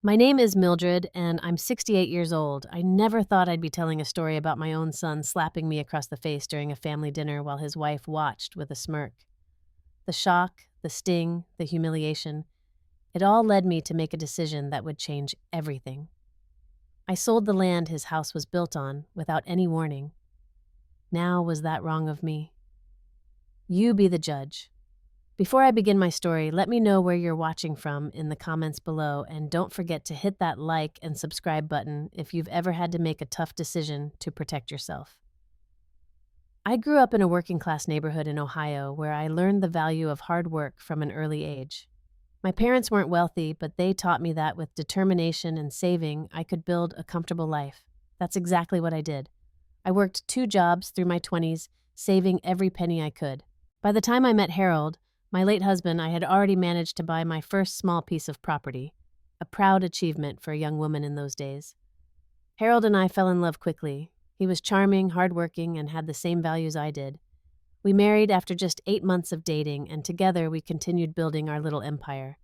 My name is Mildred, and I'm 68 years old. I never thought I'd be telling a story about my own son slapping me across the face during a family dinner while his wife watched with a smirk. The shock, the sting, the humiliation, it all led me to make a decision that would change everything. I sold the land his house was built on without any warning. Now, was that wrong of me? You be the judge. Before I begin my story, let me know where you're watching from in the comments below, and don't forget to hit that like and subscribe button if you've ever had to make a tough decision to protect yourself. I grew up in a working class neighborhood in Ohio where I learned the value of hard work from an early age. My parents weren't wealthy, but they taught me that with determination and saving, I could build a comfortable life. That's exactly what I did. I worked 2 jobs through my 20s, saving every penny I could. By the time I met Harold, my late husband, I had already managed to buy my first small piece of property, a proud achievement for a young woman in those days. Harold and I fell in love quickly. He was charming, hardworking, and had the same values I did. We married after just 8 months of dating, and together we continued building our little empire.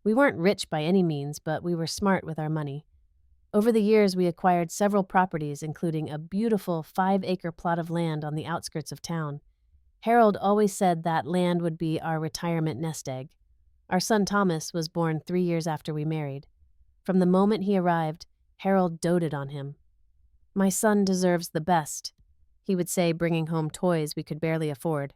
We weren't rich by any means, but we were smart with our money. Over the years, we acquired several properties, including a beautiful 5-acre plot of land on the outskirts of town. Harold always said that land would be our retirement nest egg. Our son Thomas was born 3 years after we married. From the moment he arrived, Harold doted on him. "My son deserves the best," he would say, bringing home toys we could barely afford.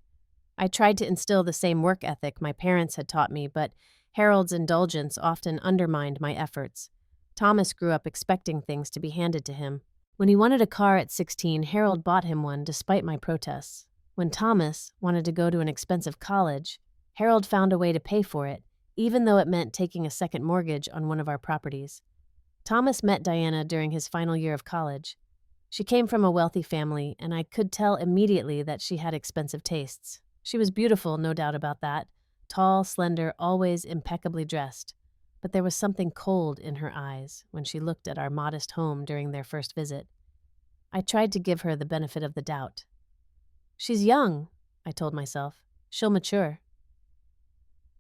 I tried to instill the same work ethic my parents had taught me, but Harold's indulgence often undermined my efforts. Thomas grew up expecting things to be handed to him. When he wanted a car at 16, Harold bought him one despite my protests. When Thomas wanted to go to an expensive college, Harold found a way to pay for it, even though it meant taking a second mortgage on one of our properties. Thomas met Diana during his final year of college. She came from a wealthy family, and I could tell immediately that she had expensive tastes. She was beautiful, no doubt about that, tall, slender, always impeccably dressed. But there was something cold in her eyes when she looked at our modest home during their first visit. I tried to give her the benefit of the doubt. "She's young," I told myself. "She'll mature."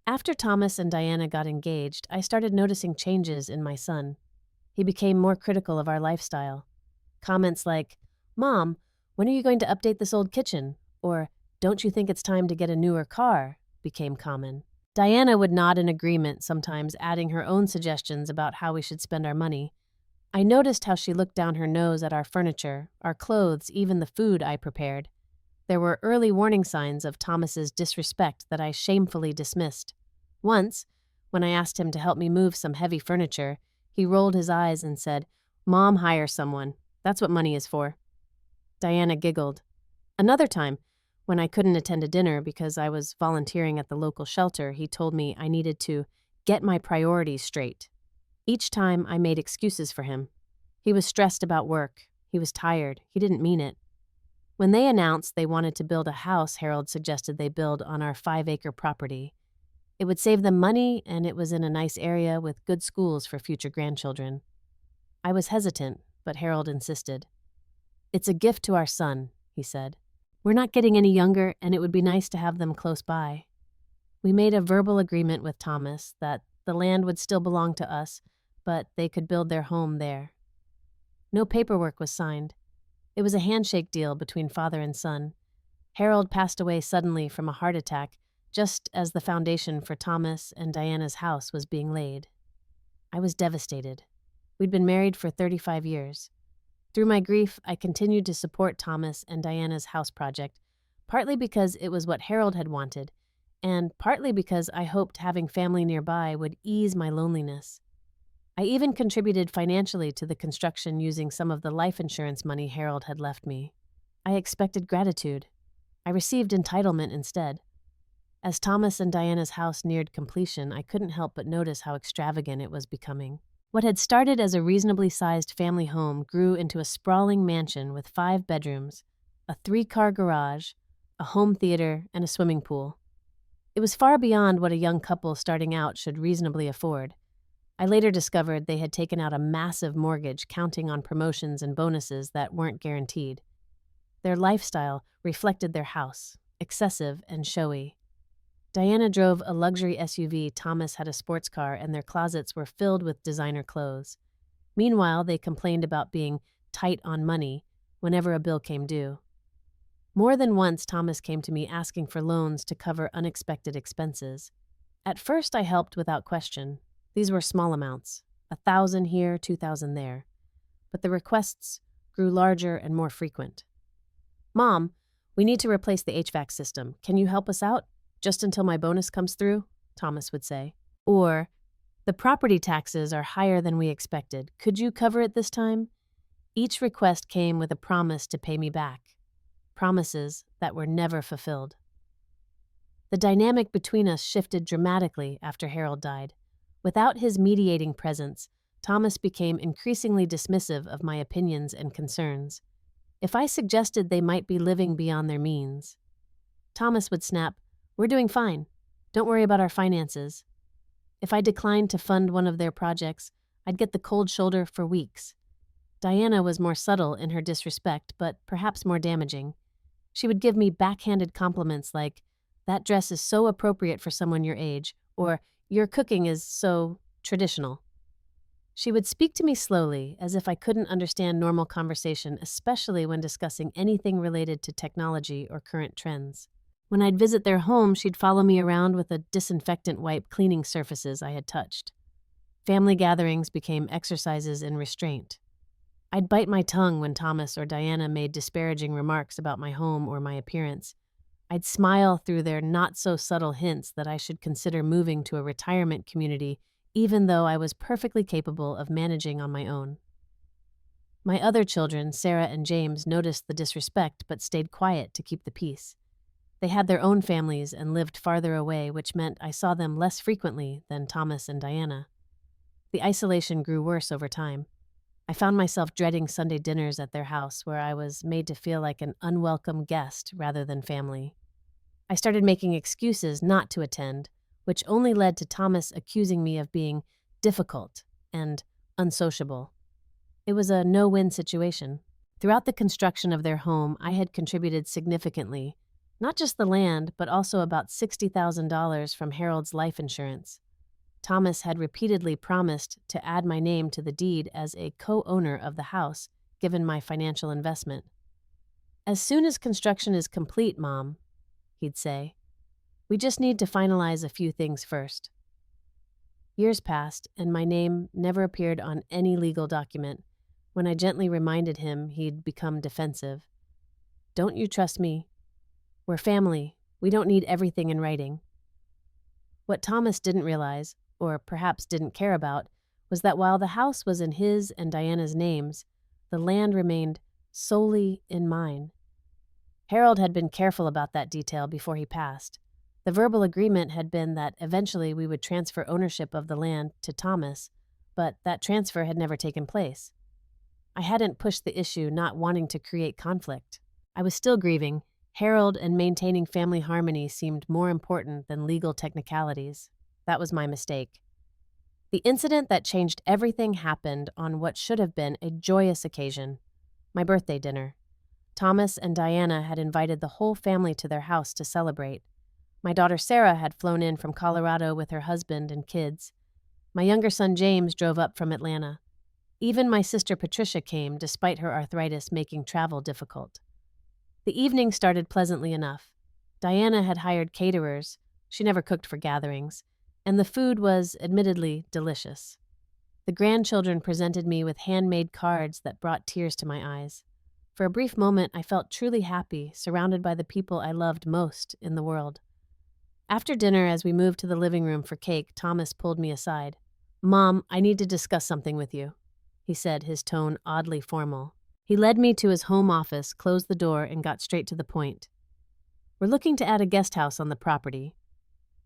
After Thomas and Diana got engaged, I started noticing changes in my son. He became more critical of our lifestyle. Comments like, "Mom, when are you going to update this old kitchen?" Or, "Don't you think it's time to get a newer car?" became common. Diana would nod in agreement, sometimes adding her own suggestions about how we should spend our money. I noticed how she looked down her nose at our furniture, our clothes, even the food I prepared. There were early warning signs of Thomas's disrespect that I shamefully dismissed. Once, when I asked him to help me move some heavy furniture, he rolled his eyes and said, "Mom, hire someone. That's what money is for." Diana giggled. Another time, when I couldn't attend a dinner because I was volunteering at the local shelter, he told me I needed to get my priorities straight. Each time I made excuses for him. He was stressed about work. He was tired. He didn't mean it. When they announced they wanted to build a house, Harold suggested they build on our 5-acre property. It would save them money, and it was in a nice area with good schools for future grandchildren. I was hesitant, but Harold insisted. "It's a gift to our son," he said. "We're not getting any younger, and it would be nice to have them close by." We made a verbal agreement with Thomas that the land would still belong to us, but they could build their home there. No paperwork was signed. It was a handshake deal between father and son. Harold passed away suddenly from a heart attack, just as the foundation for Thomas and Diana's house was being laid. I was devastated. We'd been married for 35 years. Through my grief, I continued to support Thomas and Diana's house project, partly because it was what Harold had wanted, and partly because I hoped having family nearby would ease my loneliness. I even contributed financially to the construction using some of the life insurance money Harold had left me. I expected gratitude. I received entitlement instead. As Thomas and Diana's house neared completion, I couldn't help but notice how extravagant it was becoming. What had started as a reasonably sized family home grew into a sprawling mansion with 5 bedrooms, a 3-car garage, a home theater, and a swimming pool. It was far beyond what a young couple starting out should reasonably afford. I later discovered they had taken out a massive mortgage counting on promotions and bonuses that weren't guaranteed. Their lifestyle reflected their house, excessive and showy. Diana drove a luxury SUV, Thomas had a sports car, and their closets were filled with designer clothes. Meanwhile, they complained about being tight on money whenever a bill came due. More than once, Thomas came to me asking for loans to cover unexpected expenses. At first, I helped without question. These were small amounts, 1,000 here, 2,000 there. But the requests grew larger and more frequent. "Mom, we need to replace the HVAC system. Can you help us out? Just until my bonus comes through," Thomas would say. Or, "The property taxes are higher than we expected. Could you cover it this time?" Each request came with a promise to pay me back. Promises that were never fulfilled. The dynamic between us shifted dramatically after Harold died. Without his mediating presence, Thomas became increasingly dismissive of my opinions and concerns. If I suggested they might be living beyond their means, Thomas would snap, "We're doing fine. Don't worry about our finances." If I declined to fund one of their projects, I'd get the cold shoulder for weeks. Diana was more subtle in her disrespect, but perhaps more damaging. She would give me backhanded compliments like, "That dress is so appropriate for someone your age," or "Your cooking is so traditional." She would speak to me slowly, as if I couldn't understand normal conversation, especially when discussing anything related to technology or current trends. When I'd visit their home, she'd follow me around with a disinfectant wipe cleaning surfaces I had touched. Family gatherings became exercises in restraint. I'd bite my tongue when Thomas or Diana made disparaging remarks about my home or my appearance. I'd smile through their not-so-subtle hints that I should consider moving to a retirement community, even though I was perfectly capable of managing on my own. My other children, Sarah and James, noticed the disrespect but stayed quiet to keep the peace. They had their own families and lived farther away, which meant I saw them less frequently than Thomas and Diana. The isolation grew worse over time. I found myself dreading Sunday dinners at their house, where I was made to feel like an unwelcome guest rather than family. I started making excuses not to attend, which only led to Thomas accusing me of being difficult and unsociable. It was a no-win situation. Throughout the construction of their home, I had contributed significantly, not just the land, but also about $60,000 from Harold's life insurance. Thomas had repeatedly promised to add my name to the deed as a co-owner of the house, given my financial investment. "As soon as construction is complete, Mom," he'd say, "we just need to finalize a few things first." Years passed, and my name never appeared on any legal document. When I gently reminded him, he'd become defensive. "Don't you trust me? We're family. We don't need everything in writing." What Thomas didn't realize, or perhaps didn't care about, was that while the house was in his and Diana's names, the land remained solely in mine. Harold had been careful about that detail before he passed. The verbal agreement had been that eventually we would transfer ownership of the land to Thomas, but that transfer had never taken place. I hadn't pushed the issue, not wanting to create conflict. I was still grieving. Harold and maintaining family harmony seemed more important than legal technicalities. That was my mistake. The incident that changed everything happened on what should have been a joyous occasion, my birthday dinner. Thomas and Diana had invited the whole family to their house to celebrate. My daughter Sarah had flown in from Colorado with her husband and kids. My younger son James drove up from Atlanta. Even my sister Patricia came, despite her arthritis making travel difficult. The evening started pleasantly enough. Diana had hired caterers. She never cooked for gatherings, and the food was admittedly delicious. The grandchildren presented me with handmade cards that brought tears to my eyes. For a brief moment, I felt truly happy, surrounded by the people I loved most in the world. After dinner, as we moved to the living room for cake, Thomas pulled me aside. "Mom, I need to discuss something with you," he said, his tone oddly formal. He led me to his home office, closed the door, and got straight to the point. "We're looking to add a guest house on the property."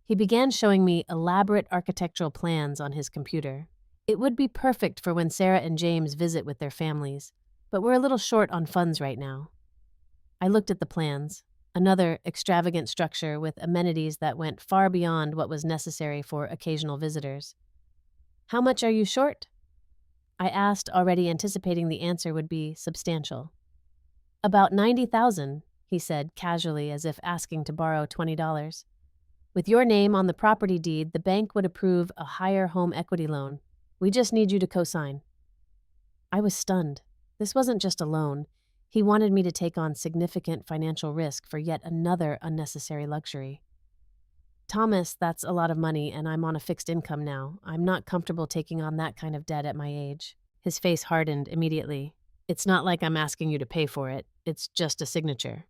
He began showing me elaborate architectural plans on his computer. It would be perfect for when Sarah and James visit with their families, but we're a little short on funds right now. I looked at the plans, another extravagant structure with amenities that went far beyond what was necessary for occasional visitors. "How much are you short?" I asked, already anticipating the answer would be substantial. "About 90,000, he said casually, as if asking to borrow $20. With your name on the property deed, the bank would approve a higher home equity loan. We just need you to co-sign. I was stunned. This wasn't just a loan. He wanted me to take on significant financial risk for yet another unnecessary luxury. Thomas, that's a lot of money, and I'm on a fixed income now. I'm not comfortable taking on that kind of debt at my age. His face hardened immediately. It's not like I'm asking you to pay for it. It's just a signature.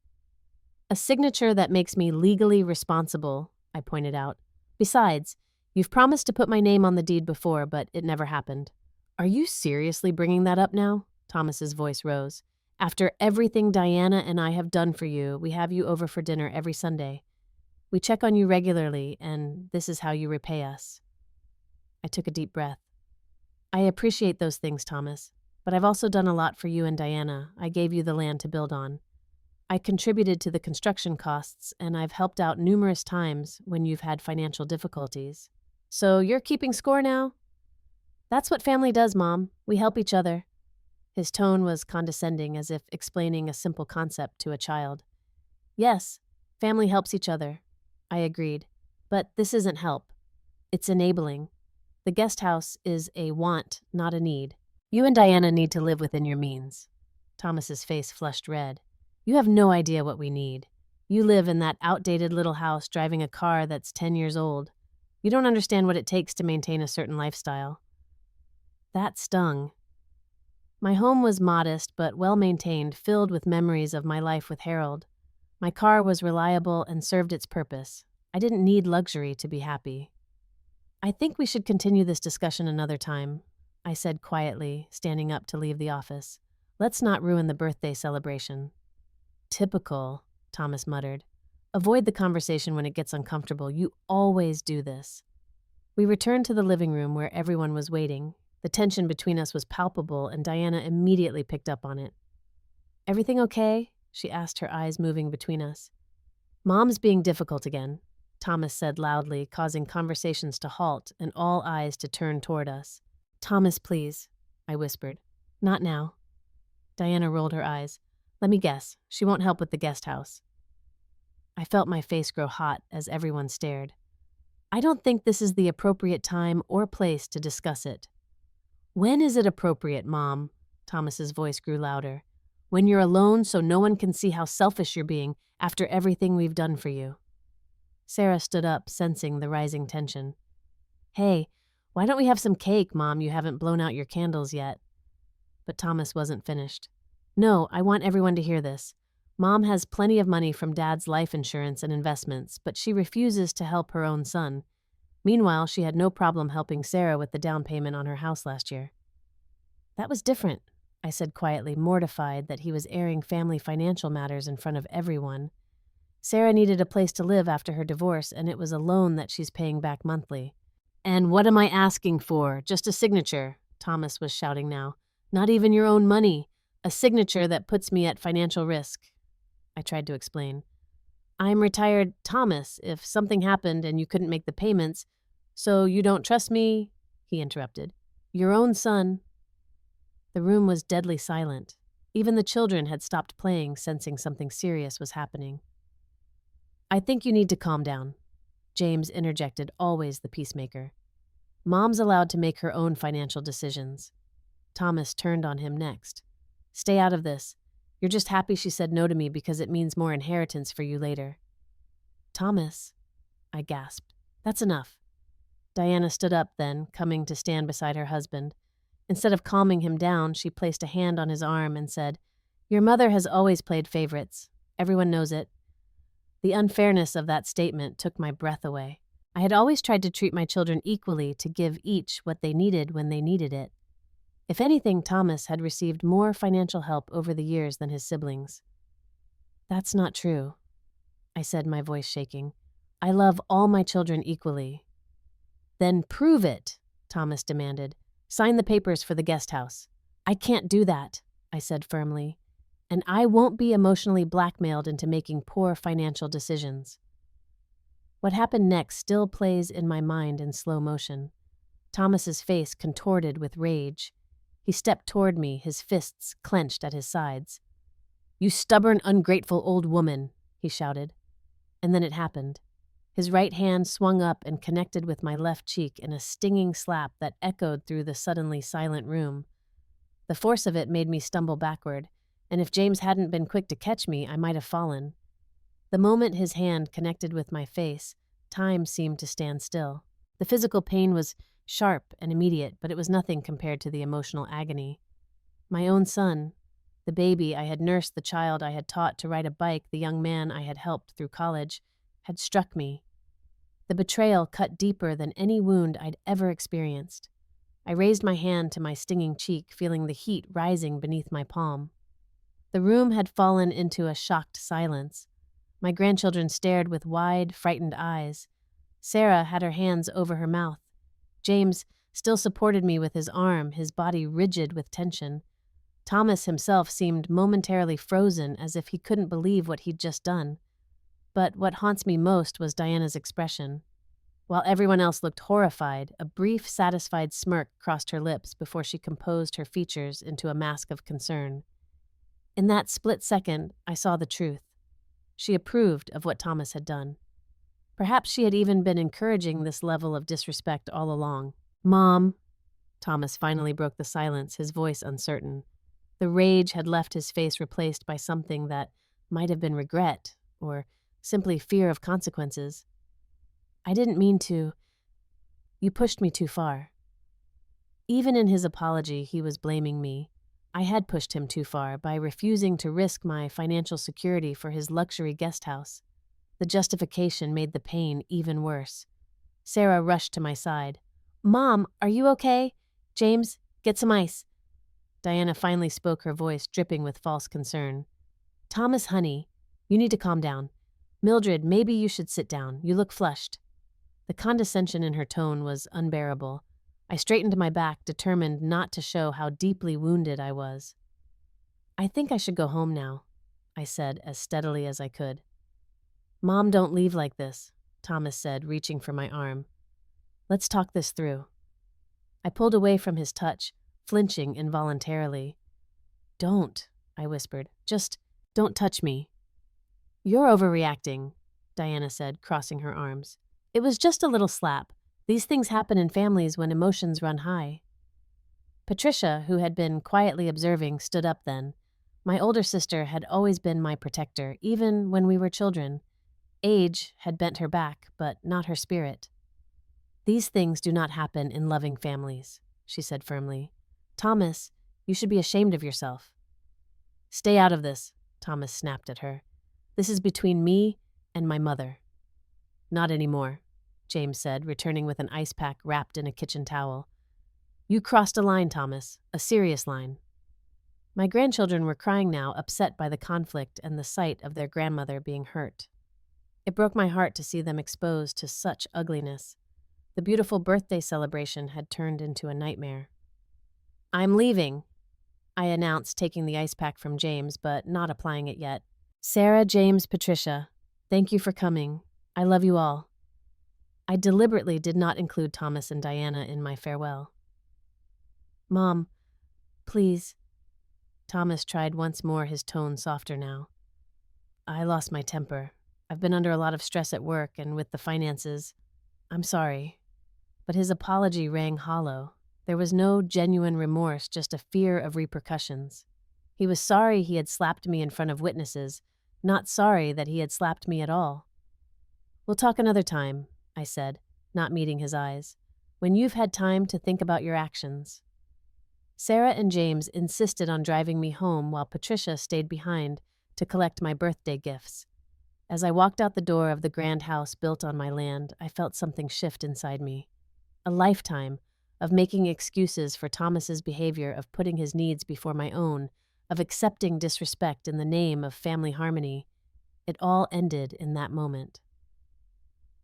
A signature that makes me legally responsible, I pointed out. Besides, you've promised to put my name on the deed before, but it never happened. Are you seriously bringing that up now? Thomas's voice rose. After everything Diana and I have done for you, we have you over for dinner every Sunday. We check on you regularly, and this is how you repay us. I took a deep breath. I appreciate those things, Thomas, but I've also done a lot for you and Diana. I gave you the land to build on. I contributed to the construction costs, and I've helped out numerous times when you've had financial difficulties. So you're keeping score now? That's what family does, Mom. We help each other. His tone was condescending, as if explaining a simple concept to a child. Yes, family helps each other. I agreed. But this isn't help. It's enabling. The guest house is a want, not a need. You and Diana need to live within your means. Thomas's face flushed red. You have no idea what we need. You live in that outdated little house driving a car that's 10 years old. You don't understand what it takes to maintain a certain lifestyle. That stung. My home was modest but well-maintained, filled with memories of my life with Harold. My car was reliable and served its purpose. I didn't need luxury to be happy. I think we should continue this discussion another time, I said quietly, standing up to leave the office. Let's not ruin the birthday celebration. Typical, Thomas muttered. Avoid the conversation when it gets uncomfortable. You always do this. We returned to the living room where everyone was waiting. The tension between us was palpable, and Diana immediately picked up on it. Everything okay? She asked, her eyes moving between us. Mom's being difficult again, Thomas said loudly, causing conversations to halt and all eyes to turn toward us. Thomas, please, I whispered. Not now. Diana rolled her eyes. Let me guess, she won't help with the guest house. I felt my face grow hot as everyone stared. I don't think this is the appropriate time or place to discuss it. When is it appropriate, Mom? Thomas's voice grew louder. When you're alone so no one can see how selfish you're being after everything we've done for you. Sarah stood up, sensing the rising tension. Hey, why don't we have some cake, Mom? You haven't blown out your candles yet. But Thomas wasn't finished. No, I want everyone to hear this. Mom has plenty of money from Dad's life insurance and investments, but she refuses to help her own son. Meanwhile, she had no problem helping Sarah with the down payment on her house last year. That was different, I said quietly, mortified that he was airing family financial matters in front of everyone. Sarah needed a place to live after her divorce, and it was a loan that she's paying back monthly. And what am I asking for? Just a signature, Thomas was shouting now. Not even your own money. A signature that puts me at financial risk. I tried to explain. I'm retired Thomas. If something happened and you couldn't make the payments, so you don't trust me, he interrupted. Your own son. The room was deadly silent. Even the children had stopped playing, sensing something serious was happening. I think you need to calm down, James interjected, always the peacemaker. Mom's allowed to make her own financial decisions. Thomas turned on him next. Stay out of this. You're just happy she said no to me because it means more inheritance for you later. Thomas, I gasped. That's enough. Diana stood up then, coming to stand beside her husband. Instead of calming him down, she placed a hand on his arm and said, Your mother has always played favorites. Everyone knows it. The unfairness of that statement took my breath away. I had always tried to treat my children equally, to give each what they needed when they needed it. If anything, Thomas had received more financial help over the years than his siblings. That's not true, I said, my voice shaking. I love all my children equally. Then prove it, Thomas demanded. Sign the papers for the guest house. I can't do that, I said firmly, and I won't be emotionally blackmailed into making poor financial decisions. What happened next still plays in my mind in slow motion. Thomas's face contorted with rage. He stepped toward me, his fists clenched at his sides. You stubborn, ungrateful old woman, he shouted. And then it happened. His right hand swung up and connected with my left cheek in a stinging slap that echoed through the suddenly silent room. The force of it made me stumble backward, and if James hadn't been quick to catch me, I might have fallen. The moment his hand connected with my face, time seemed to stand still. The physical pain was sharp and immediate, but it was nothing compared to the emotional agony. My own son, the baby I had nursed, the child I had taught to ride a bike, the young man I had helped through college, had struck me. The betrayal cut deeper than any wound I'd ever experienced. I raised my hand to my stinging cheek, feeling the heat rising beneath my palm. The room had fallen into a shocked silence. My grandchildren stared with wide, frightened eyes. Sarah had her hands over her mouth. James still supported me with his arm, his body rigid with tension. Thomas himself seemed momentarily frozen, as if he couldn't believe what he'd just done. But what haunts me most was Diana's expression. While everyone else looked horrified, a brief, satisfied smirk crossed her lips before she composed her features into a mask of concern. In that split second, I saw the truth. She approved of what Thomas had done. Perhaps she had even been encouraging this level of disrespect all along. "Mom," Thomas finally broke the silence, his voice uncertain. The rage had left his face, replaced by something that might have been regret or simply fear of consequences. "I didn't mean to. You pushed me too far." Even in his apology, he was blaming me. I had pushed him too far by refusing to risk my financial security for his luxury guest house. The justification made the pain even worse. Sarah rushed to my side. "Mom, are you okay? James, get some ice." Diana finally spoke, her voice dripping with false concern. "Thomas, honey, you need to calm down. Mildred, maybe you should sit down. You look flushed." The condescension in her tone was unbearable. I straightened my back, determined not to show how deeply wounded I was. "I think I should go home now," I said as steadily as I could. "Mom, don't leave like this," Thomas said, reaching for my arm. "Let's talk this through." I pulled away from his touch, flinching involuntarily. "Don't," I whispered. "Just don't touch me." "You're overreacting," Diana said, crossing her arms. "It was just a little slap. These things happen in families when emotions run high." Patricia, who had been quietly observing, stood up then. My older sister had always been my protector, even when we were children. Age had bent her back, but not her spirit. "These things do not happen in loving families," she said firmly. "Thomas, you should be ashamed of yourself." "Stay out of this," Thomas snapped at her. "This is between me and my mother." "Not anymore," James said, returning with an ice pack wrapped in a kitchen towel. "You crossed a line, Thomas, a serious line." My grandchildren were crying now, upset by the conflict and the sight of their grandmother being hurt. It broke my heart to see them exposed to such ugliness. The beautiful birthday celebration had turned into a nightmare. "I'm leaving," I announced, taking the ice pack from James, but not applying it yet. "Sarah, James, Patricia, thank you for coming. I love you all." I deliberately did not include Thomas and Diana in my farewell. "Mom, please." Thomas tried once more, his tone softer now. "I lost my temper. I've been under a lot of stress at work and with the finances. I'm sorry." But his apology rang hollow. There was no genuine remorse, just a fear of repercussions. He was sorry he had slapped me in front of witnesses, not sorry that he had slapped me at all. "We'll talk another time," I said, not meeting his eyes, "when you've had time to think about your actions." Sarah and James insisted on driving me home while Patricia stayed behind to collect my birthday gifts. As I walked out the door of the grand house built on my land, I felt something shift inside me. A lifetime of making excuses for Thomas's behavior, of putting his needs before my own, of accepting disrespect in the name of family harmony. It all ended in that moment.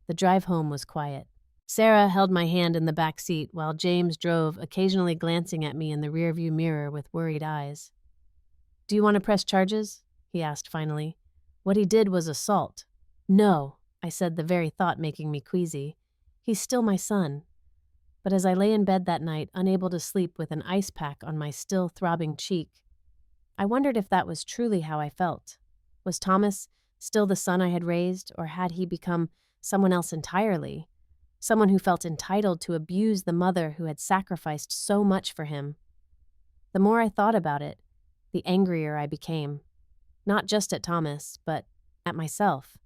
The drive home was quiet. Sarah held my hand in the back seat while James drove, occasionally glancing at me in the rearview mirror with worried eyes. "Do you want to press charges?" he asked finally. "What he did was assault." "No," I said, the very thought making me queasy. "He's still my son." But as I lay in bed that night, unable to sleep with an ice pack on my still throbbing cheek, I wondered if that was truly how I felt. Was Thomas still the son I had raised, or had he become someone else entirely, someone who felt entitled to abuse the mother who had sacrificed so much for him. The more I thought about it, the angrier I became, not just at Thomas, but at myself.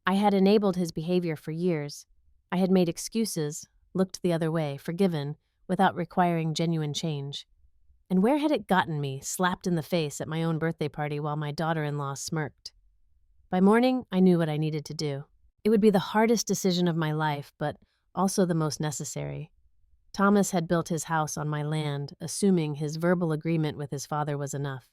I had enabled his behavior for years. I had made excuses, looked the other way, forgiven, without requiring genuine change. And where had it gotten me, slapped in the face at my own birthday party while my daughter-in-law smirked? By morning, I knew what I needed to do. It would be the hardest decision of my life, but also the most necessary. Thomas had built his house on my land, assuming his verbal agreement with his father was enough.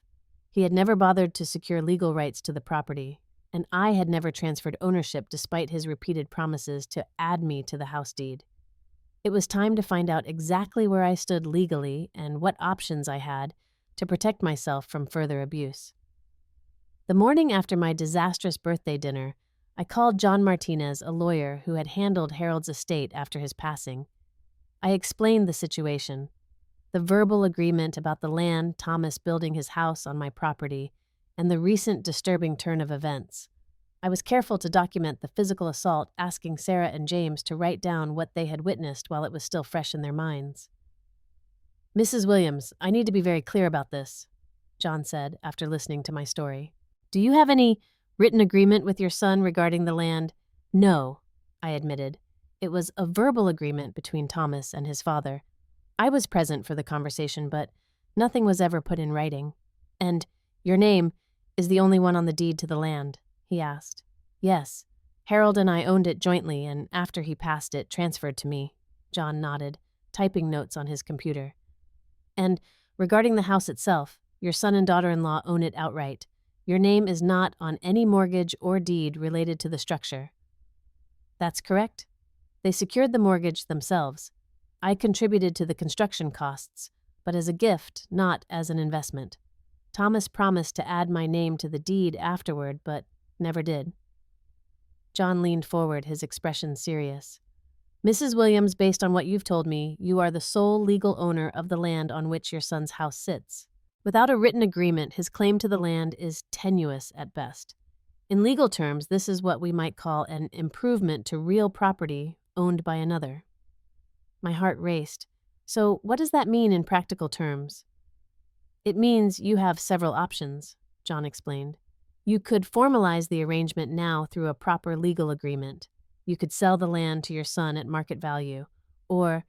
He had never bothered to secure legal rights to the property, and I had never transferred ownership despite his repeated promises to add me to the house deed. It was time to find out exactly where I stood legally and what options I had to protect myself from further abuse. The morning after my disastrous birthday dinner, I called John Martinez, a lawyer who had handled Harold's estate after his passing. I explained the situation, the verbal agreement about the land, Thomas building his house on my property, and the recent disturbing turn of events. I was careful to document the physical assault, asking Sarah and James to write down what they had witnessed while it was still fresh in their minds. "Mrs. Williams, I need to be very clear about this," John said after listening to my story. "Do you have any written agreement with your son regarding the land?" "No," I admitted. It was a verbal agreement between Thomas and his father. I was present for the conversation, but nothing was ever put in writing. "And your name is the only one on the deed to the land?" he asked. "Yes. Harold and I owned it jointly, and after he passed it, transferred to me." John nodded, typing notes on his computer. "And regarding the house itself, your son and daughter-in-law own it outright. Your name is not on any mortgage or deed related to the structure." "That's correct. They secured the mortgage themselves. I contributed to the construction costs, but as a gift, not as an investment. Thomas promised to add my name to the deed afterward, but never did." John leaned forward, his expression serious. "Mrs. Williams, based on what you've told me, you are the sole legal owner of the land on which your son's house sits. Without a written agreement, his claim to the land is tenuous at best. In legal terms, this is what we might call an improvement to real property owned by another." My heart raced. "So what does that mean in practical terms?" "It means you have several options," John explained. "You could formalize the arrangement now through a proper legal agreement. You could sell the land to your son at market value. Or,"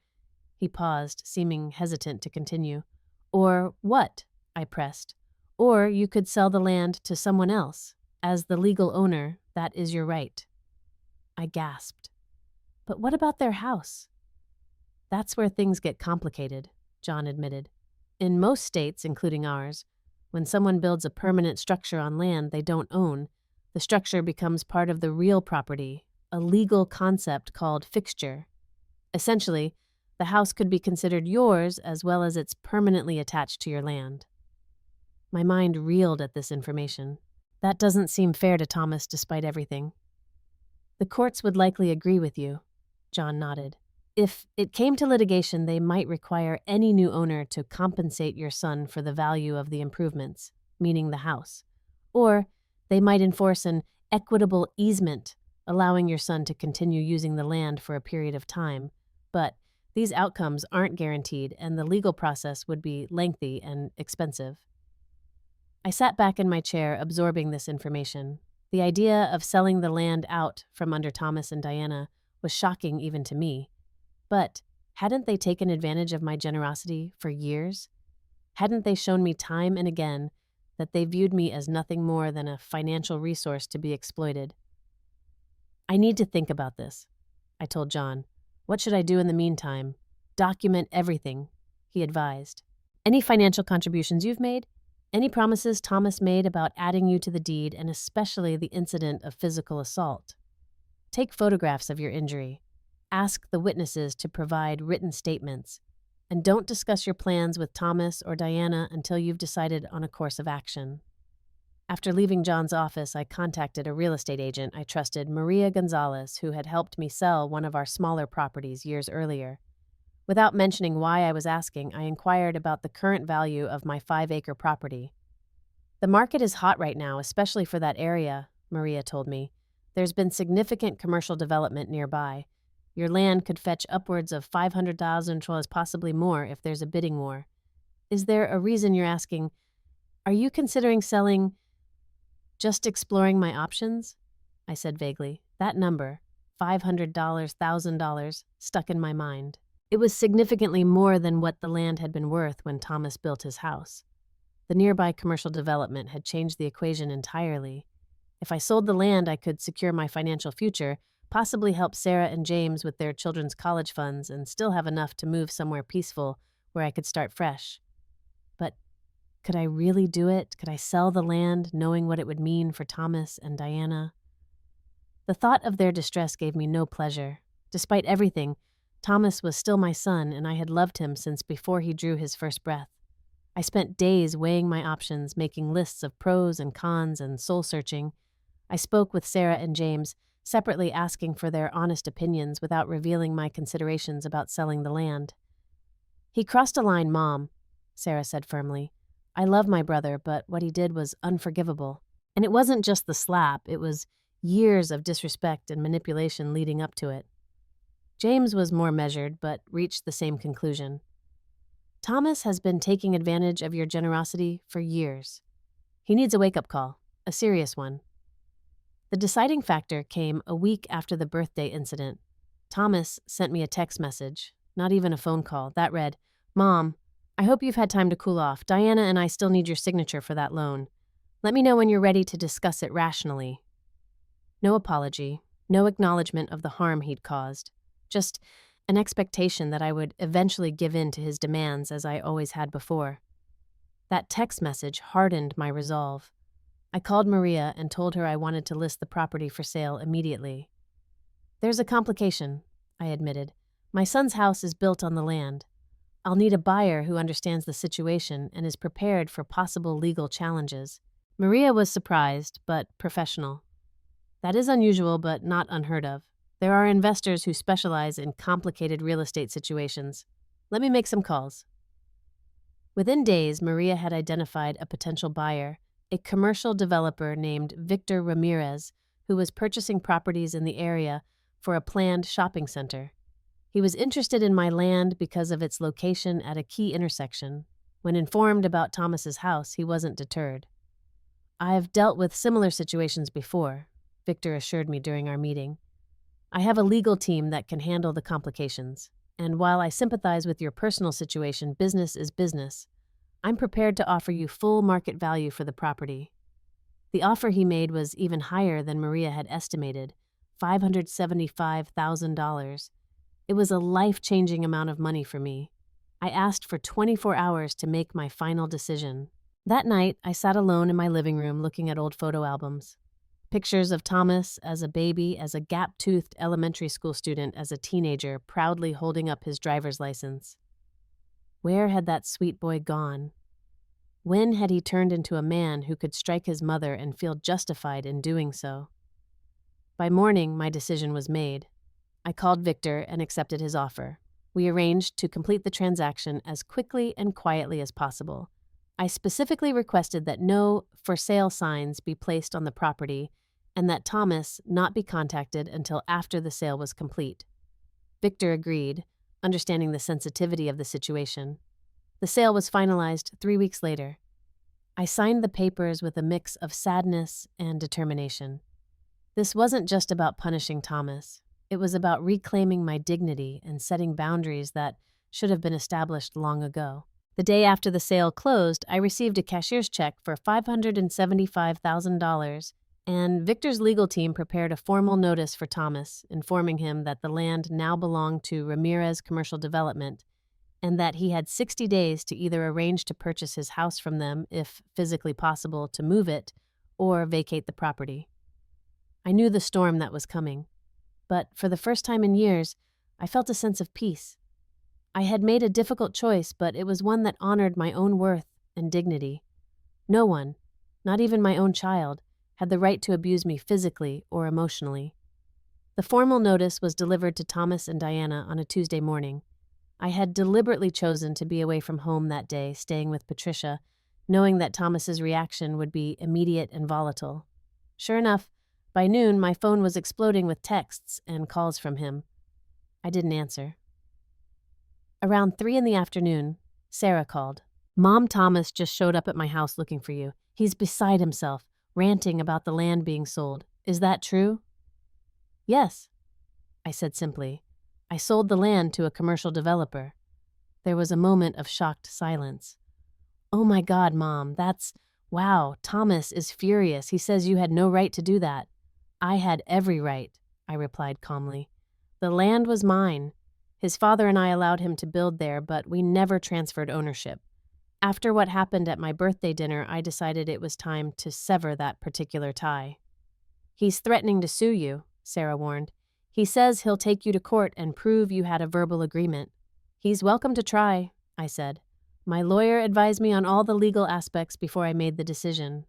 he paused, seeming hesitant to continue. "Or what?" I pressed. "Or you could sell the land to someone else. As the legal owner, that is your right." I gasped. "But what about their house?" "That's where things get complicated," John admitted. "In most states, including ours, when someone builds a permanent structure on land they don't own, the structure becomes part of the real property, a legal concept called fixture. Essentially, the house could be considered yours as well as it's permanently attached to your land." My mind reeled at this information. That doesn't seem fair to Thomas despite everything. "The courts would likely agree with you," John nodded. "If it came to litigation, they might require any new owner to compensate your son for the value of the improvements, meaning the house. Or they might enforce an equitable easement, allowing your son to continue using the land for a period of time. But these outcomes aren't guaranteed, and the legal process would be lengthy and expensive." I sat back in my chair, absorbing this information. The idea of selling the land out from under Thomas and Diana was shocking even to me. But hadn't they taken advantage of my generosity for years? Hadn't they shown me time and again that they viewed me as nothing more than a financial resource to be exploited? "I need to think about this," I told John. "What should I do in the meantime?" "Document everything," he advised. "Any financial contributions you've made? Any promises Thomas made about adding you to the deed, and especially the incident of physical assault? Take photographs of your injury. Ask the witnesses to provide written statements. And don't discuss your plans with Thomas or Diana until you've decided on a course of action." After leaving John's office, I contacted a real estate agent I trusted, Maria Gonzalez, who had helped me sell one of our smaller properties years earlier. Without mentioning why I was asking, I inquired about the current value of my 5-acre property. "The market is hot right now, especially for that area," Maria told me. There's been significant commercial development nearby. Your land could fetch upwards of 500,000 as well as possibly more if there's a bidding war. Is there a reason you're asking, are you considering selling, just exploring my options? I said vaguely. That number, $500, $1,000, stuck in my mind. It was significantly more than what the land had been worth when Thomas built his house. The nearby commercial development had changed the equation entirely. If I sold the land, I could secure my financial future, possibly help Sarah and James with their children's college funds, and still have enough to move somewhere peaceful where I could start fresh. But could I really do it? Could I sell the land, knowing what it would mean for Thomas and Diana? The thought of their distress gave me no pleasure. Despite everything, Thomas was still my son, and I had loved him since before he drew his first breath. I spent days weighing my options, making lists of pros and cons and soul-searching. I spoke with Sarah and James, separately asking for their honest opinions without revealing my considerations about selling the land. He crossed a line, Mom, Sarah said firmly. I love my brother, but what he did was unforgivable. And it wasn't just the slap, it was years of disrespect and manipulation leading up to it. James was more measured, but reached the same conclusion. Thomas has been taking advantage of your generosity for years. He needs a wake-up call, a serious one. The deciding factor came a week after the birthday incident. Thomas sent me a text message, not even a phone call, that read, Mom, I hope you've had time to cool off. Diana and I still need your signature for that loan. Let me know when you're ready to discuss it rationally. No apology, no acknowledgement of the harm he'd caused. Just an expectation that I would eventually give in to his demands as I always had before. That text message hardened my resolve. I called Maria and told her I wanted to list the property for sale immediately. There's a complication, I admitted. My son's house is built on the land. I'll need a buyer who understands the situation and is prepared for possible legal challenges. Maria was surprised, but professional. That is unusual, but not unheard of. There are investors who specialize in complicated real estate situations. Let me make some calls. Within days, Maria had identified a potential buyer, a commercial developer named Victor Ramirez, who was purchasing properties in the area for a planned shopping center. He was interested in my land because of its location at a key intersection. When informed about Thomas's house, he wasn't deterred. I've dealt with similar situations before, Victor assured me during our meeting. I have a legal team that can handle the complications, and while I sympathize with your personal situation, business is business. I'm prepared to offer you full market value for the property. The offer he made was even higher than Maria had estimated, $575,000. It was a life-changing amount of money for me. I asked for 24 hours to make my final decision. That night, I sat alone in my living room looking at old photo albums. Pictures of Thomas as a baby, as a gap-toothed elementary school student, as a teenager, proudly holding up his driver's license. Where had that sweet boy gone? When had he turned into a man who could strike his mother and feel justified in doing so? By morning, my decision was made. I called Victor and accepted his offer. We arranged to complete the transaction as quickly and quietly as possible. I specifically requested that no for sale signs be placed on the property and that Thomas not be contacted until after the sale was complete. Victor agreed, understanding the sensitivity of the situation. The sale was finalized 3 weeks later. I signed the papers with a mix of sadness and determination. This wasn't just about punishing Thomas. It was about reclaiming my dignity and setting boundaries that should have been established long ago. The day after the sale closed, I received a cashier's check for $575,000, and Victor's legal team prepared a formal notice for Thomas, informing him that the land now belonged to Ramirez Commercial Development, and that he had 60 days to either arrange to purchase his house from them, if physically possible, to move it, or vacate the property. I knew the storm that was coming, but for the first time in years, I felt a sense of peace. I had made a difficult choice, but it was one that honored my own worth and dignity. No one, not even my own child, had the right to abuse me physically or emotionally. The formal notice was delivered to Thomas and Diana on a Tuesday morning. I had deliberately chosen to be away from home that day, staying with Patricia, knowing that Thomas's reaction would be immediate and volatile. Sure enough, By noon, my phone was exploding with texts and calls from him. I didn't answer. Around 3 in the afternoon, Sarah called. Mom, Thomas just showed up at my house looking for you. He's beside himself, ranting about the land being sold. Is that true? Yes, I said simply. I sold the land to a commercial developer. There was a moment of shocked silence. Oh my God, Mom, wow, Thomas is furious. He says you had no right to do that. I had every right, I replied calmly. The land was mine. His father and I allowed him to build there, but we never transferred ownership. After what happened at my birthday dinner, I decided it was time to sever that particular tie. He's threatening to sue you, Sarah warned. He says he'll take you to court and prove you had a verbal agreement. He's welcome to try, I said. My lawyer advised me on all the legal aspects before I made the decision.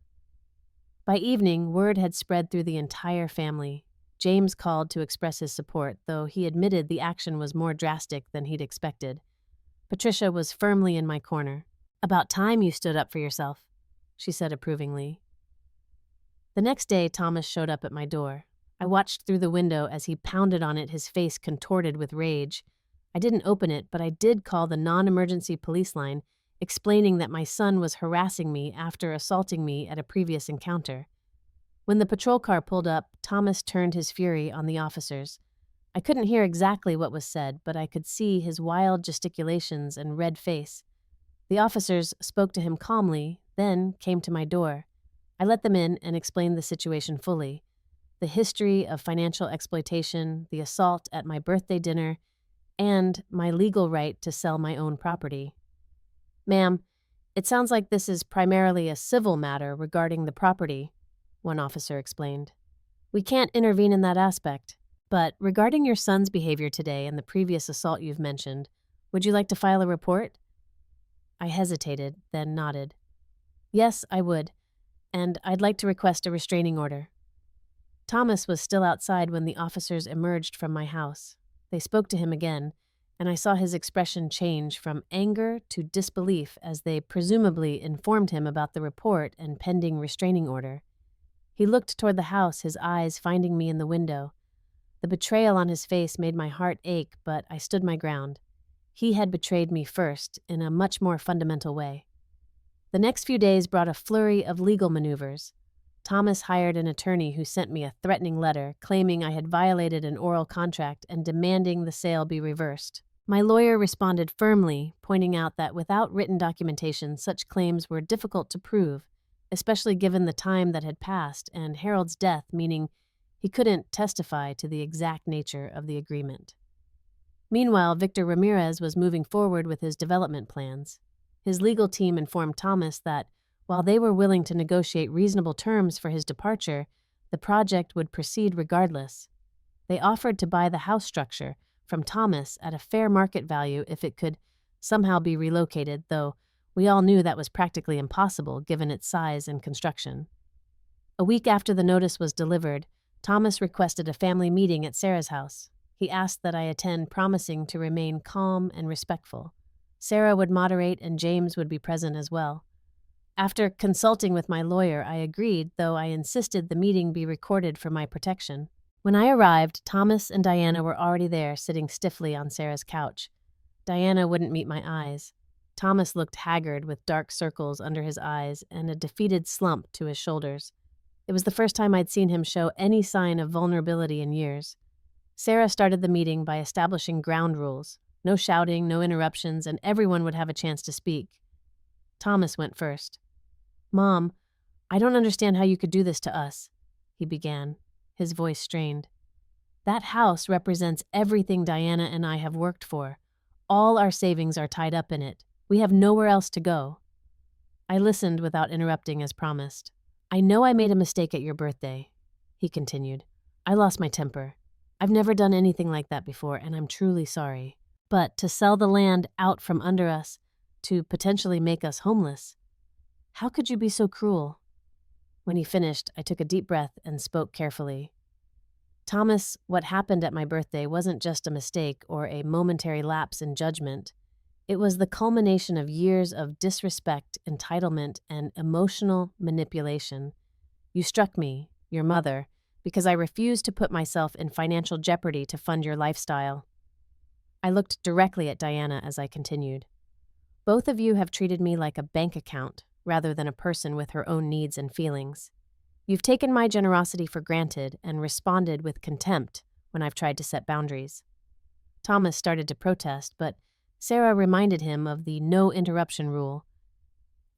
By evening, word had spread through the entire family. James called to express his support, though he admitted the action was more drastic than he'd expected. Patricia was firmly in my corner. About time you stood up for yourself, she said approvingly. The next day, Thomas showed up at my door. I watched through the window as he pounded on it, his face contorted with rage. I didn't open it, but I did call the non-emergency police line, explaining that my son was harassing me after assaulting me at a previous encounter. When the patrol car pulled up, Thomas turned his fury on the officers. I couldn't hear exactly what was said, but I could see his wild gesticulations and red face. The officers spoke to him calmly, then came to my door. I let them in and explained the situation fully. The history of financial exploitation, the assault at my birthday dinner, and my legal right to sell my own property. Ma'am, it sounds like this is primarily a civil matter regarding the property, one officer explained. We can't intervene in that aspect, but regarding your son's behavior today and the previous assault you've mentioned, would you like to file a report? I hesitated, then nodded. Yes, I would, and I'd like to request a restraining order. Thomas was still outside when the officers emerged from my house. They spoke to him again, and I saw his expression change from anger to disbelief as they presumably informed him about the report and pending restraining order. He looked toward the house, his eyes finding me in the window. The betrayal on his face made my heart ache, but I stood my ground. He had betrayed me first, in a much more fundamental way. The next few days brought a flurry of legal maneuvers. Thomas hired an attorney who sent me a threatening letter claiming I had violated an oral contract and demanding the sale be reversed. My lawyer responded firmly, pointing out that without written documentation, such claims were difficult to prove, especially given the time that had passed and Harold's death, meaning he couldn't testify to the exact nature of the agreement. Meanwhile, Victor Ramirez was moving forward with his development plans. His legal team informed Thomas that, while they were willing to negotiate reasonable terms for his departure, the project would proceed regardless. They offered to buy the house structure from Thomas at a fair market value if it could somehow be relocated, though we all knew that was practically impossible given its size and construction. A week after the notice was delivered, Thomas requested a family meeting at Sarah's house. He asked that I attend, promising to remain calm and respectful. Sarah would moderate and James would be present as well. After consulting with my lawyer, I agreed, though I insisted the meeting be recorded for my protection. When I arrived, Thomas and Diana were already there, sitting stiffly on Sarah's couch. Diana wouldn't meet my eyes. Thomas looked haggard with dark circles under his eyes and a defeated slump to his shoulders. It was the first time I'd seen him show any sign of vulnerability in years. Sarah started the meeting by establishing ground rules. No shouting, no interruptions, and everyone would have a chance to speak. Thomas went first. Mom, I don't understand how you could do this to us, he began, his voice strained. That house represents everything Diana and I have worked for. All our savings are tied up in it. We have nowhere else to go. I listened without interrupting as promised. I know I made a mistake at your birthday, he continued. I lost my temper. I've never done anything like that before, and I'm truly sorry. But to sell the land out from under us, to potentially make us homeless, how could you be so cruel? When he finished, I took a deep breath and spoke carefully. Thomas, what happened at my birthday wasn't just a mistake or a momentary lapse in judgment. It was the culmination of years of disrespect, entitlement, and emotional manipulation. You struck me, your mother, because I refuse to put myself in financial jeopardy to fund your lifestyle. I looked directly at Diana as I continued. Both of you have treated me like a bank account rather than a person with her own needs and feelings. You've taken my generosity for granted and responded with contempt when I've tried to set boundaries. Thomas started to protest, but Sarah reminded him of the no interruption rule.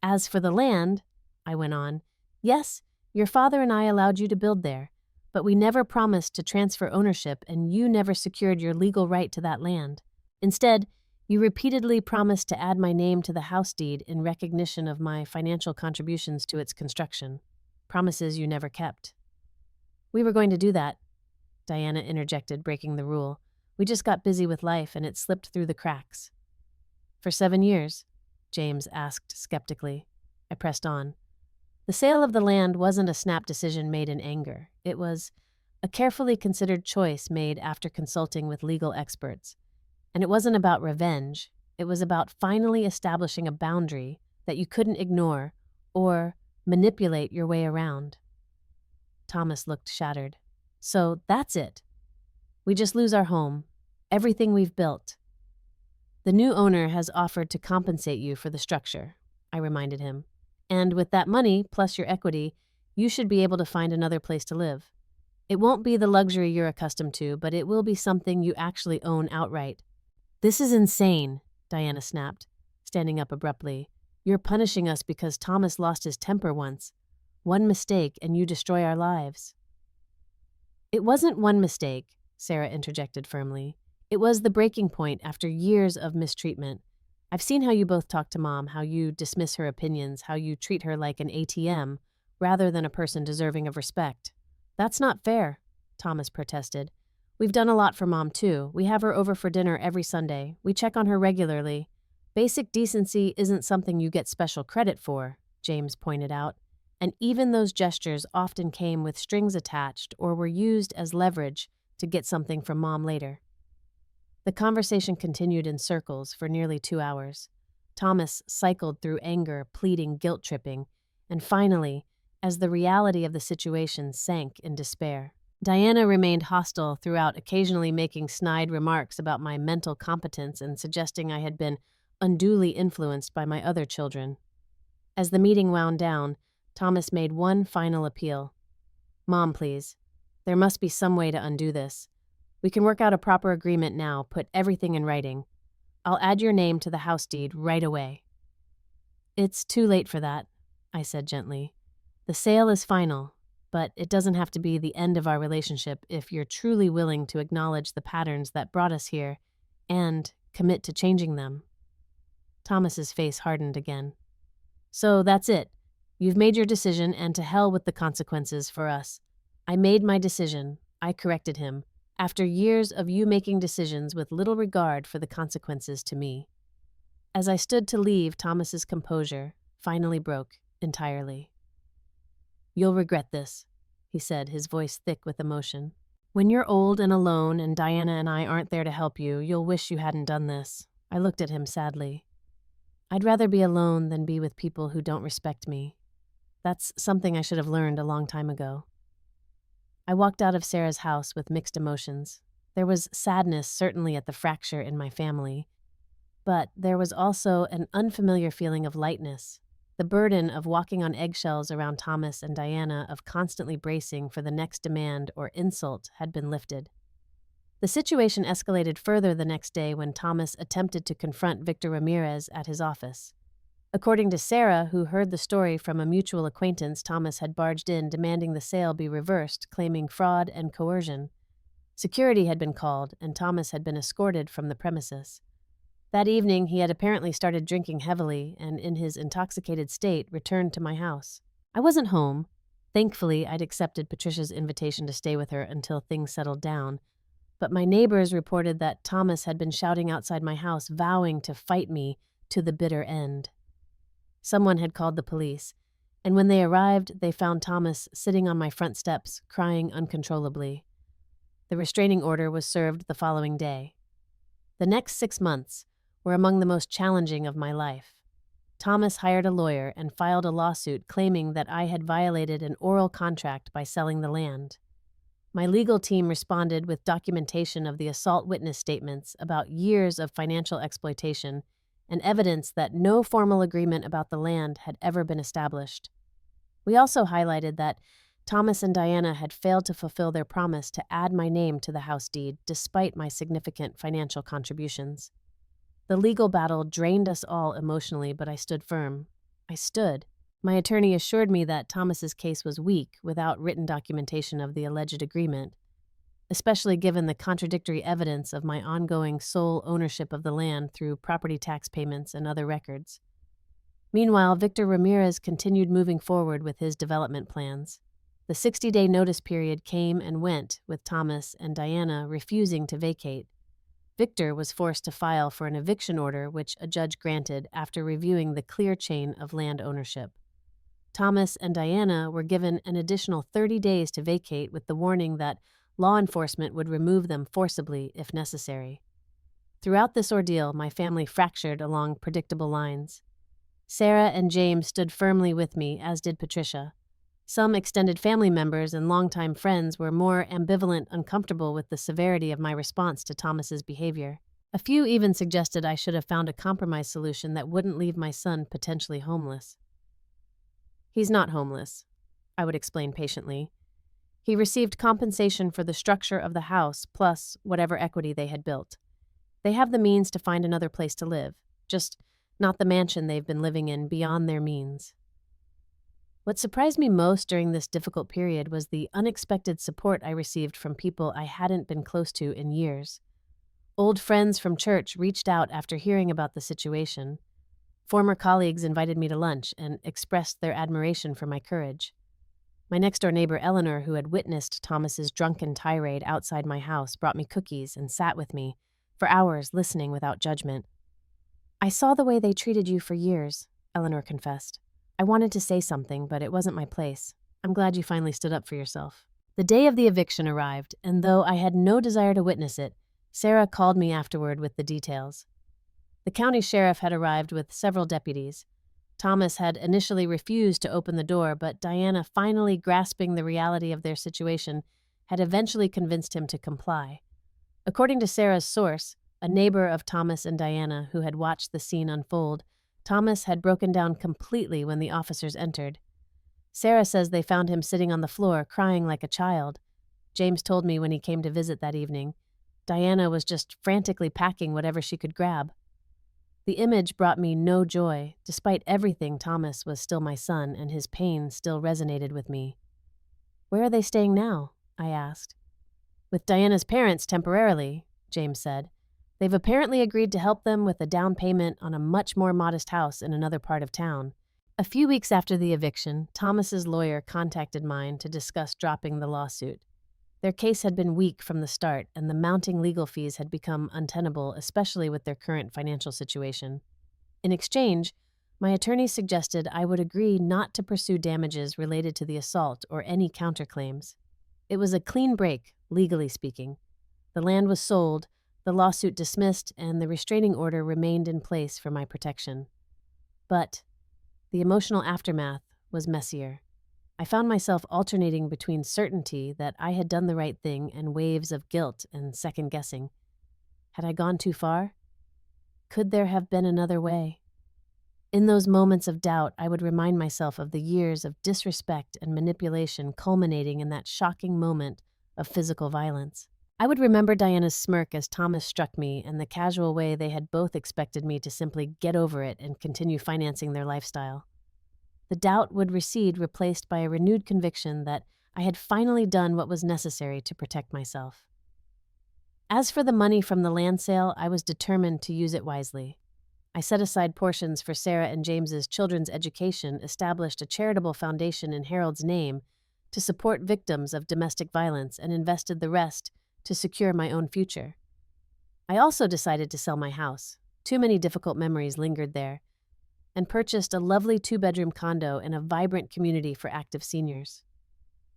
As for the land, I went on, yes, your father and I allowed you to build there, but we never promised to transfer ownership and you never secured your legal right to that land. Instead, you repeatedly promised to add my name to the house deed in recognition of my financial contributions to its construction. Promises you never kept. We were going to do that, Diana interjected, breaking the rule. We just got busy with life and it slipped through the cracks. For 7 years? James asked skeptically. I pressed on. The sale of the land wasn't a snap decision made in anger. It was a carefully considered choice made after consulting with legal experts. And it wasn't about revenge. It was about finally establishing a boundary that you couldn't ignore or manipulate your way around. Thomas looked shattered. So that's it. We just lose our home, everything we've built. The new owner has offered to compensate you for the structure, I reminded him. And with that money, plus your equity, you should be able to find another place to live. It won't be the luxury you're accustomed to, but it will be something you actually own outright. This is insane, Diana snapped, standing up abruptly. You're punishing us because Thomas lost his temper once. One mistake and you destroy our lives. It wasn't one mistake, Sarah interjected firmly. It was the breaking point after years of mistreatment. I've seen how you both talk to Mom, how you dismiss her opinions, how you treat her like an ATM rather than a person deserving of respect. That's not fair, Thomas protested. We've done a lot for Mom, too. We have her over for dinner every Sunday. We check on her regularly. Basic decency isn't something you get special credit for, James pointed out. And even those gestures often came with strings attached or were used as leverage to get something from Mom later. The conversation continued in circles for nearly 2 hours. Thomas cycled through anger, pleading, guilt-tripping, and finally, as the reality of the situation sank in despair. Diana remained hostile throughout, occasionally making snide remarks about my mental competence and suggesting I had been unduly influenced by my other children. As the meeting wound down, Thomas made one final appeal. Mom, please. There must be some way to undo this. We can work out a proper agreement now, put everything in writing. I'll add your name to the house deed right away. It's too late for that, I said gently. The sale is final, but it doesn't have to be the end of our relationship if you're truly willing to acknowledge the patterns that brought us here and commit to changing them. Thomas's face hardened again. So that's it. You've made your decision, and to hell with the consequences for us. I made my decision. I corrected him. After years of you making decisions with little regard for the consequences to me. As I stood to leave, Thomas's composure finally broke entirely. You'll regret this, he said, his voice thick with emotion. When you're old and alone and Diana and I aren't there to help you, you'll wish you hadn't done this. I looked at him sadly. I'd rather be alone than be with people who don't respect me. That's something I should have learned a long time ago. I walked out of Sarah's house with mixed emotions. There was sadness, certainly, at the fracture in my family, but there was also an unfamiliar feeling of lightness. The burden of walking on eggshells around Thomas and Diana, of constantly bracing for the next demand or insult, had been lifted. The situation escalated further the next day when Thomas attempted to confront Victor Ramirez at his office. According to Sarah, who heard the story from a mutual acquaintance, Thomas had barged in demanding the sale be reversed, claiming fraud and coercion. Security had been called, and Thomas had been escorted from the premises. That evening, he had apparently started drinking heavily and, in his intoxicated state, returned to my house. I wasn't home. Thankfully, I'd accepted Patricia's invitation to stay with her until things settled down. But my neighbors reported that Thomas had been shouting outside my house, vowing to fight me to the bitter end. Someone had called the police, and when they arrived, they found Thomas sitting on my front steps, crying uncontrollably. The restraining order was served the following day. The next 6 months were among the most challenging of my life. Thomas hired a lawyer and filed a lawsuit claiming that I had violated an oral contract by selling the land. My legal team responded with documentation of the assault witness statements about years of financial exploitation and evidence that no formal agreement about the land had ever been established. We also highlighted that Thomas and Diana had failed to fulfill their promise to add my name to the house deed despite my significant financial contributions. The legal battle drained us all emotionally, but I stood firm. I stood. My attorney assured me that Thomas's case was weak without written documentation of the alleged agreement, especially given the contradictory evidence of my ongoing sole ownership of the land through property tax payments and other records. Meanwhile, Victor Ramirez continued moving forward with his development plans. The 60-day notice period came and went, with Thomas and Diana refusing to vacate. Victor was forced to file for an eviction order, which a judge granted after reviewing the clear chain of land ownership. Thomas and Diana were given an additional 30 days to vacate with the warning that law enforcement would remove them forcibly if necessary. Throughout this ordeal, my family fractured along predictable lines. Sarah and James stood firmly with me, as did Patricia. Some extended family members and longtime friends were more ambivalent, uncomfortable with the severity of my response to Thomas's behavior. A few even suggested I should have found a compromise solution that wouldn't leave my son potentially homeless. He's not homeless, I would explain patiently. He received compensation for the structure of the house plus whatever equity they had built. They have the means to find another place to live, just not the mansion they've been living in beyond their means. What surprised me most during this difficult period was the unexpected support I received from people I hadn't been close to in years. Old friends from church reached out after hearing about the situation. Former colleagues invited me to lunch and expressed their admiration for my courage. My next-door neighbor, Eleanor, who had witnessed Thomas's drunken tirade outside my house, brought me cookies and sat with me for hours, listening without judgment. "I saw the way they treated you for years," Eleanor confessed. "I wanted to say something, but it wasn't my place. I'm glad you finally stood up for yourself." The day of the eviction arrived, and though I had no desire to witness it, Sarah called me afterward with the details. The county sheriff had arrived with several deputies. Thomas had initially refused to open the door, but Diana, finally grasping the reality of their situation, had eventually convinced him to comply. According to Sarah's source, a neighbor of Thomas and Diana who had watched the scene unfold, Thomas had broken down completely when the officers entered. Sarah says they found him sitting on the floor, crying like a child. James told me when he came to visit that evening, Diana was just frantically packing whatever she could grab. The image brought me no joy. Despite everything, Thomas was still my son, and his pain still resonated with me. "Where are they staying now?" I asked. "With Diana's parents temporarily," James said. "They've apparently agreed to help them with a down payment on a much more modest house in another part of town." A few weeks after the eviction, Thomas's lawyer contacted mine to discuss dropping the lawsuit. Their case had been weak from the start, and the mounting legal fees had become untenable, especially with their current financial situation. In exchange, my attorney suggested I would agree not to pursue damages related to the assault or any counterclaims. It was a clean break, legally speaking. The land was sold, the lawsuit dismissed, and the restraining order remained in place for my protection. But the emotional aftermath was messier. I found myself alternating between certainty that I had done the right thing and waves of guilt and second-guessing. Had I gone too far? Could there have been another way? In those moments of doubt, I would remind myself of the years of disrespect and manipulation culminating in that shocking moment of physical violence. I would remember Diana's smirk as Thomas struck me and the casual way they had both expected me to simply get over it and continue financing their lifestyle. The doubt would recede, replaced by a renewed conviction that I had finally done what was necessary to protect myself. As for the money from the land sale, I was determined to use it wisely. I set aside portions for Sarah and James's children's education, established a charitable foundation in Harold's name to support victims of domestic violence, and invested the rest to secure my own future. I also decided to sell my house. Too many difficult memories lingered there, and purchased a lovely 2-bedroom condo in a vibrant community for active seniors.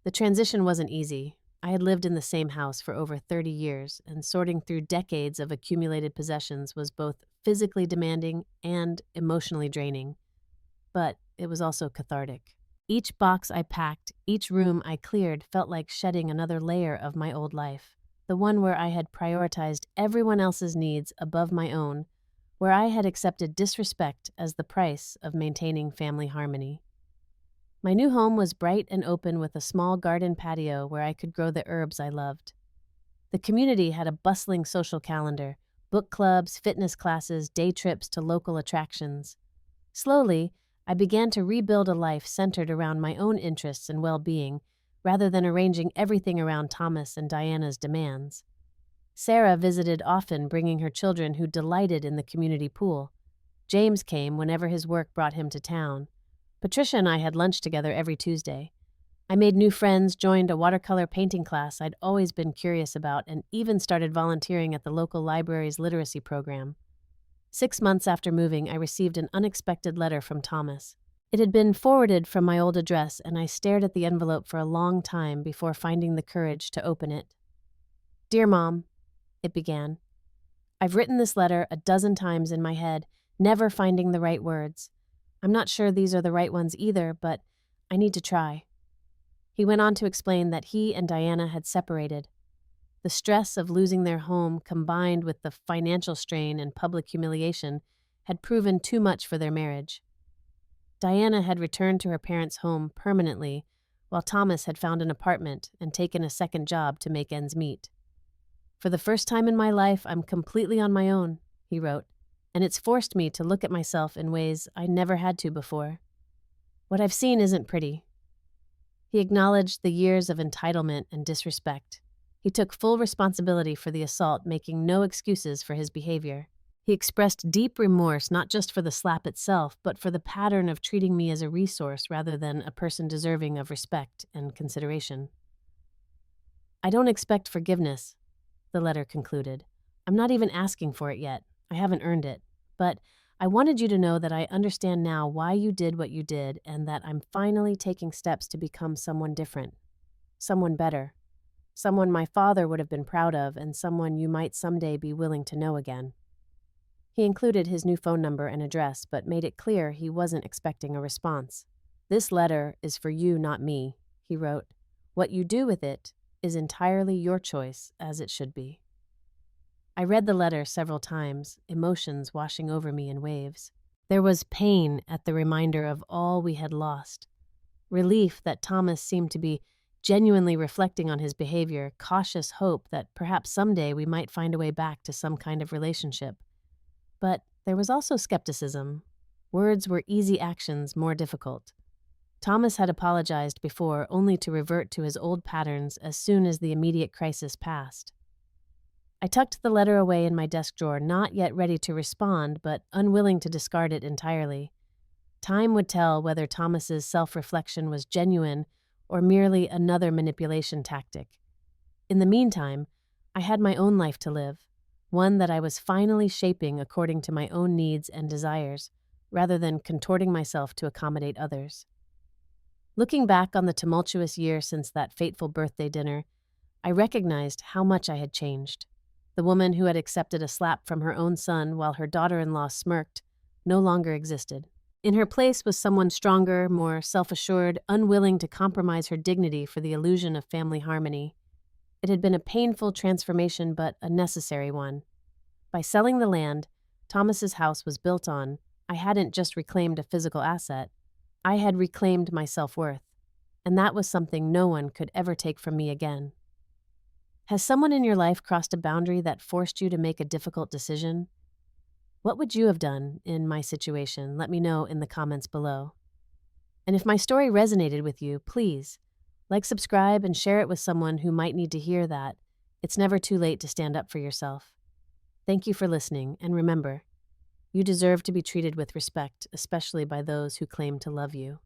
The transition wasn't easy. I had lived in the same house for over 30 years, and sorting through decades of accumulated possessions was both physically demanding and emotionally draining. But it was also cathartic. Each box I packed, each room I cleared felt like shedding another layer of my old life, the one where I had prioritized everyone else's needs above my own, where I had accepted disrespect as the price of maintaining family harmony. My new home was bright and open with a small garden patio where I could grow the herbs I loved. The community had a bustling social calendar, book clubs, fitness classes, day trips to local attractions. Slowly, I began to rebuild a life centered around my own interests and well-being, rather than arranging everything around Thomas and Diana's demands. Sarah visited often, bringing her children who delighted in the community pool. James came whenever his work brought him to town. Patricia and I had lunch together every Tuesday. I made new friends, joined a watercolor painting class I'd always been curious about, and even started volunteering at the local library's literacy program. 6 months after moving, I received an unexpected letter from Thomas. It had been forwarded from my old address, and I stared at the envelope for a long time before finding the courage to open it. "Dear Mom," it began. "I've written this letter a dozen times in my head, never finding the right words. I'm not sure these are the right ones either, but I need to try." He went on to explain that he and Diana had separated. The stress of losing their home, combined with the financial strain and public humiliation, had proven too much for their marriage. Diana had returned to her parents' home permanently, while Thomas had found an apartment and taken a second job to make ends meet. "For the first time in my life, I'm completely on my own," he wrote, "and it's forced me to look at myself in ways I never had to before. What I've seen isn't pretty." He acknowledged the years of entitlement and disrespect. He took full responsibility for the assault, making no excuses for his behavior. He expressed deep remorse not just for the slap itself, but for the pattern of treating me as a resource rather than a person deserving of respect and consideration. "I don't expect forgiveness," the letter concluded. "I'm not even asking for it yet. I haven't earned it. But I wanted you to know that I understand now why you did what you did and that I'm finally taking steps to become someone different, someone better. Someone my father would have been proud of, and someone you might someday be willing to know again." He included his new phone number and address, but made it clear he wasn't expecting a response. "This letter is for you, not me," he wrote. "What you do with it is entirely your choice, as it should be." I read the letter several times, emotions washing over me in waves. There was pain at the reminder of all we had lost, relief that Thomas seemed to be genuinely reflecting on his behavior, cautious hope that perhaps someday we might find a way back to some kind of relationship. But there was also skepticism. Words were easy, actions more difficult. Thomas had apologized before, only to revert to his old patterns as soon as the immediate crisis passed. I tucked the letter away in my desk drawer, not yet ready to respond, but unwilling to discard it entirely. Time would tell whether Thomas's self-reflection was genuine or merely another manipulation tactic. In the meantime, I had my own life to live, one that I was finally shaping according to my own needs and desires, rather than contorting myself to accommodate others. Looking back on the tumultuous year since that fateful birthday dinner, I recognized how much I had changed. The woman who had accepted a slap from her own son while her daughter-in-law smirked no longer existed. In her place was someone stronger, more self-assured, unwilling to compromise her dignity for the illusion of family harmony. It had been a painful transformation, but a necessary one. By selling the land Thomas's house was built on, I hadn't just reclaimed a physical asset, I had reclaimed my self-worth, and that was something no one could ever take from me again. Has someone in your life crossed a boundary that forced you to make a difficult decision? What would you have done in my situation? Let me know in the comments below. And if my story resonated with you, please subscribe, and share it with someone who might need to hear that it's never too late to stand up for yourself. Thank you for listening, and remember, you deserve to be treated with respect, especially by those who claim to love you.